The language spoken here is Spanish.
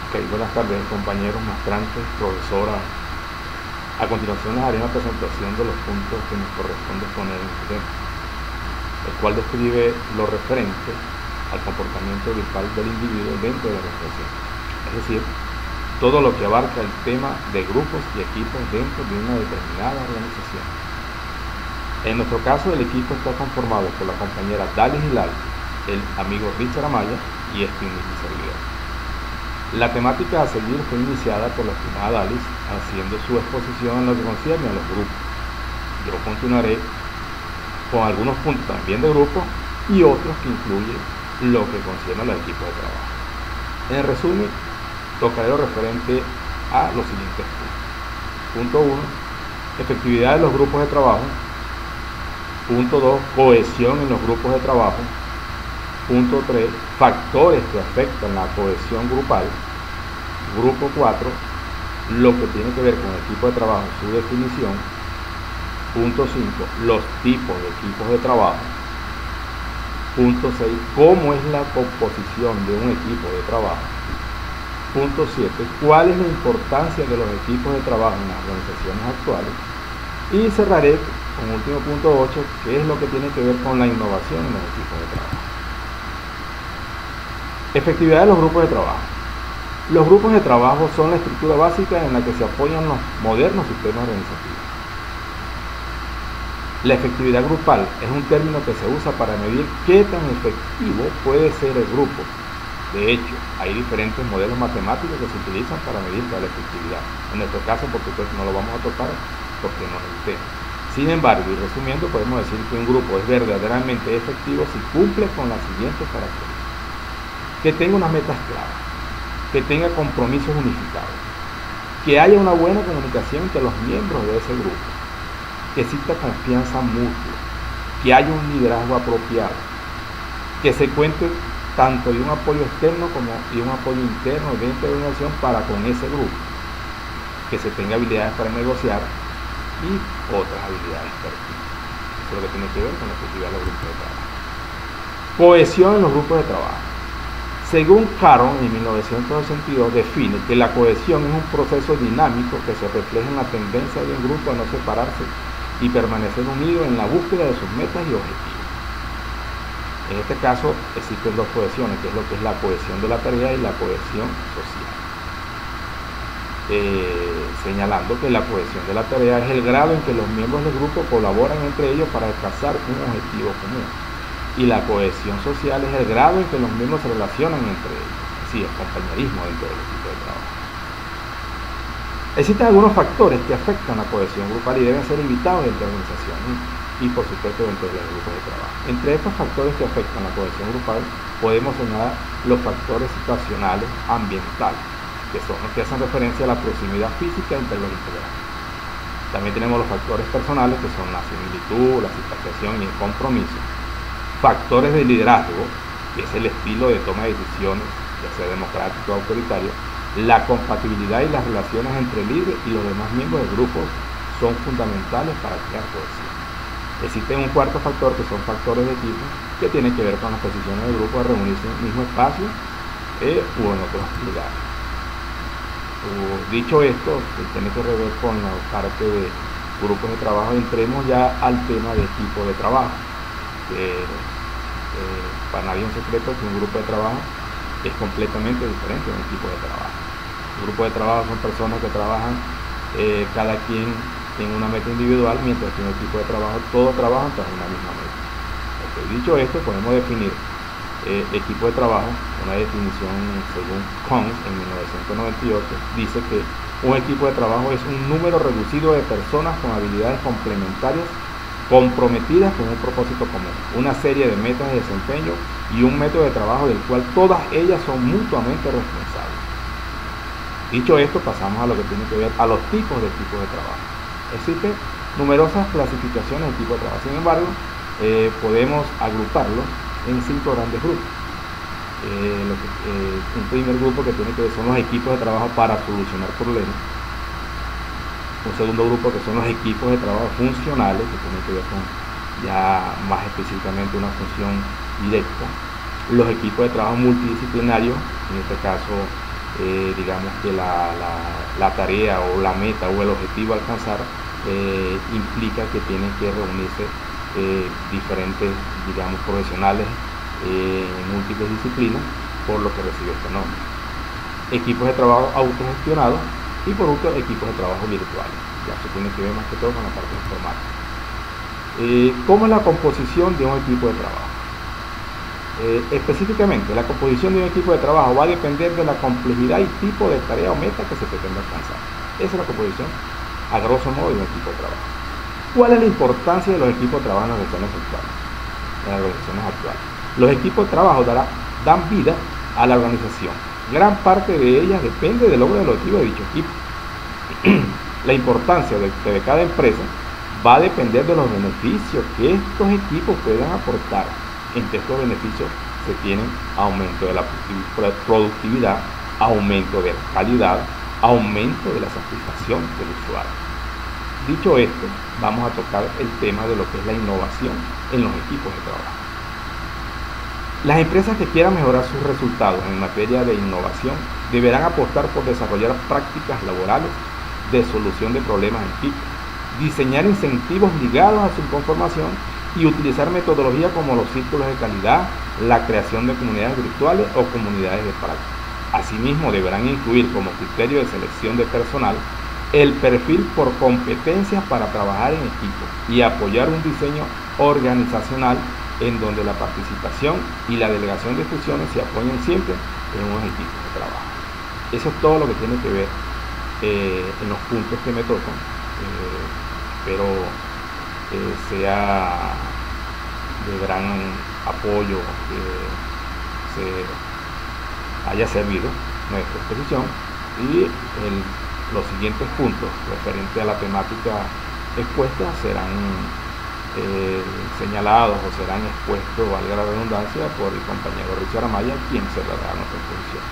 Ok, buenas tardes compañeros, maestrantes, profesora. A continuación les haré una presentación de los puntos que nos corresponde poner en el tema, el cual describe lo referente al comportamiento grupal del individuo dentro de la organización, es decir, todo lo que abarca el tema de grupos y equipos dentro de una determinada organización. En nuestro caso, el equipo está conformado por la compañera Dalis Hilal, el amigo Richard Amaya y este mismo servidor. La temática a seguir fue iniciada por la estimada Dalis, haciendo su exposición en lo que concierne a los grupos. Yo continuaré con algunos puntos también de grupo y otros que incluyen lo que concierne a los equipos de trabajo. En resumen, tocaré lo referente a los siguientes puntos. Punto 1, efectividad de los grupos de trabajo. Punto 2, cohesión en los grupos de trabajo. Punto 3, factores que afectan la cohesión grupal. Grupo 4, lo que tiene que ver con el equipo de trabajo, su definición. Punto 5, los tipos de equipos de trabajo. Punto 6, cómo es la composición de un equipo de trabajo. Punto 7, cuál es la importancia de los equipos de trabajo en las organizaciones actuales. Y cerraré con último punto 8, que es lo que tiene que ver con la innovación en los equipos de trabajo. Efectividad de los grupos de trabajo. Los grupos de trabajo son la estructura básica en la que se apoyan los modernos sistemas organizativos. La efectividad grupal es un término que se usa para medir qué tan efectivo puede ser el grupo. De hecho, hay diferentes modelos matemáticos que se utilizan para medir la efectividad. En nuestro caso, por supuesto, no lo vamos a tocar porque no es el tema. Sin embargo, y resumiendo, podemos decir que un grupo es verdaderamente efectivo si cumple con las siguientes características. Que tenga unas metas claras, que tenga compromisos unificados, que haya una buena comunicación entre los miembros de ese grupo, que exista confianza mutua, que haya un liderazgo apropiado, que se cuente tanto de un apoyo externo como de un apoyo interno dentro de la organización para con ese grupo, que se tenga habilidades para negociar y otras habilidades pertinentes. Eso es lo que tiene que ver con la efectividad de los grupos de trabajo. Cohesión en los grupos de trabajo. Según Caron, en 1982, define que la cohesión es un proceso dinámico que se refleja en la tendencia de un grupo a no separarse y permanecer unido en la búsqueda de sus metas y objetivos. En este caso existen dos cohesiones, que es lo que es la cohesión de la tarea y la cohesión social. Señalando que la cohesión de la tarea es el grado en que los miembros del grupo colaboran entre ellos para alcanzar un objetivo común. Y la cohesión social es el grado en que los miembros se relacionan entre ellos, así el compañerismo dentro del equipo de trabajo. Existen algunos factores que afectan la cohesión grupal y deben ser evitados dentro de la organización y por supuesto dentro de los grupos de trabajo. Entre estos factores que afectan la cohesión grupal podemos señalar los factores situacionales ambientales, que son los que hacen referencia a la proximidad física entre los integrantes. También tenemos los factores personales, que son la similitud, la situación y el compromiso. Factores de liderazgo, que es el estilo de toma de decisiones, ya sea democrático o autoritario. La compatibilidad y las relaciones entre el líder y los demás miembros del grupo son fundamentales para crear cohesión. Existe un cuarto factor, que son factores de equipo, que tienen que ver con las posiciones del grupo a reunirse en el mismo espacio o en otros lugares. Dicho esto, que tiene que ver con la parte de grupos de trabajo, entremos ya al tema de equipo de trabajo. Para nadie es un secreto que un grupo de trabajo es completamente diferente de un equipo de trabajo. Un grupo de trabajo son personas que trabajan cada quien en una meta individual, mientras que en un equipo de trabajo todos trabajan tras una misma meta. Dicho esto, podemos definir equipo de trabajo. Una definición según Cons en 1998 dice que un equipo de trabajo es un número reducido de personas con habilidades complementarias comprometidas con un propósito común, una serie de metas de desempeño y un método de trabajo del cual todas ellas son mutuamente responsables. Dicho esto, pasamos a lo que tiene que ver a los tipos de equipos de trabajo. Existen numerosas clasificaciones de tipos de trabajo, sin embargo, podemos agruparlos en 5 grandes grupos. Un primer grupo que tiene que ver son los equipos de trabajo para solucionar problemas. Un segundo grupo que son los equipos de trabajo funcionales, que tienen que ver con ya más específicamente una función directa. Los equipos de trabajo multidisciplinarios, en este caso digamos que la tarea o la meta o el objetivo a alcanzar implica que tienen que reunirse diferentes, digamos, profesionales en múltiples disciplinas, por lo que recibe este nombre. Equipos de trabajo autogestionados y por último equipos de trabajo virtuales. Ya se tiene que ver más que todo con la parte informática. ¿Cómo es la composición de un equipo de trabajo? Específicamente, la composición de un equipo de trabajo va a depender de la complejidad y tipo de tarea o meta que se pretende alcanzar. Esa es la composición, a grosso modo, de un equipo de trabajo. ¿Cuál es la importancia de los equipos de trabajo en las organizaciones actuales? Los equipos de trabajo dan vida a la organización. Gran parte de ellas depende del logro del objetivo de dicho equipo. La importancia de cada empresa va a depender de los beneficios que estos equipos puedan aportar. Entre estos beneficios se tienen aumento de la productividad, aumento de la calidad, aumento de la satisfacción del usuario. Dicho esto, vamos a tocar el tema de lo que es la innovación en los equipos de trabajo. Las empresas que quieran mejorar sus resultados en materia de innovación deberán apostar por desarrollar prácticas laborales de solución de problemas en equipo, diseñar incentivos ligados a su conformación y utilizar metodologías como los círculos de calidad, la creación de comunidades virtuales o comunidades de práctica. Asimismo, deberán incluir como criterio de selección de personal el perfil por competencias para trabajar en equipo y apoyar un diseño organizacional en donde la participación y la delegación de funciones se apoyen siempre en unos equipos de trabajo. Eso es todo lo que tiene que ver en los puntos que me tocan. Espero sea de gran apoyo, que se haya servido nuestra exposición, y los siguientes puntos referentes a la temática expuesta serán señalados o serán expuestos, valga la redundancia, por el compañero Richard Amaya, quien cerrará nuestra exposición.